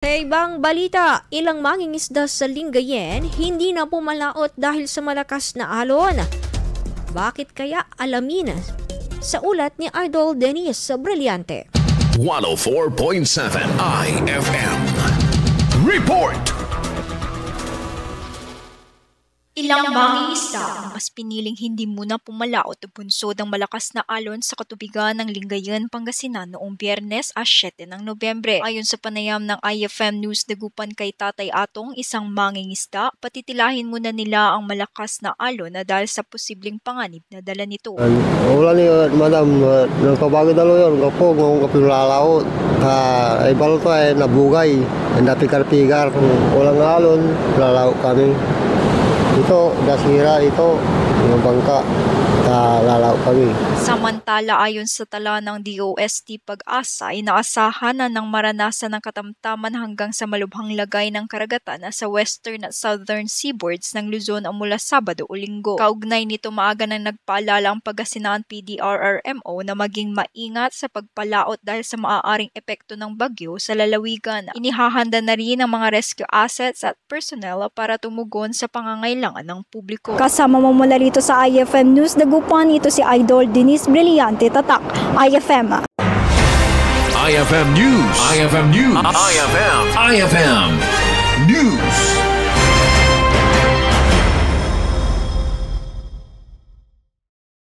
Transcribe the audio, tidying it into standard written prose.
Sa ibang balita, ilang mangingisda sa Lingayen hindi na pumalaot dahil sa malakas na alon. Bakit kaya? Alamin sa ulat ni Idol Dennis Brillante. 104.7 IFM Report. Ilang mangingisda ang mas piniling hindi muna pumalaot o bunsod ang malakas na alon sa katubigan ng Lingayen, Pangasinan noong Biyernes 7 ng Nobyembre. Ayon sa panayam ng IFM News Dagupan kay Tatay Atong, isang mangingisda, patitilahin muna nila ang malakas na alon na dahil sa posibleng panganib na dala nito. Wala ni madam, nagpabagay dalo yun, kapag kung kapilalaot, ay balo to ay nabugay, napigar-pigar, kung walang alon, lalaot kami. Ito, dasira ito, yung bangka, lalaw kami. Samantala, ayon sa tala ng DOST Pag-asa, inaasahan na ng maranasan ng katamtaman hanggang sa malubhang lagay ng karagatan sa western at southern seaboards ng Luzon mula Sabado o Linggo. Kaugnay nito, maaga nang nagpaalala ang Pangasinan PDRRMO na maging maingat sa pagpalaot dahil sa maaaring epekto ng bagyo sa lalawigan. Inihahanda na rin ang mga rescue assets at personnel para tumugon sa pangangailangan ng publiko. Kasama mo mula rito sa IFM News Dagupan, ito si Idol Dennis Brillante, Tatak, IFM. IFM News. IFM News. IFM News.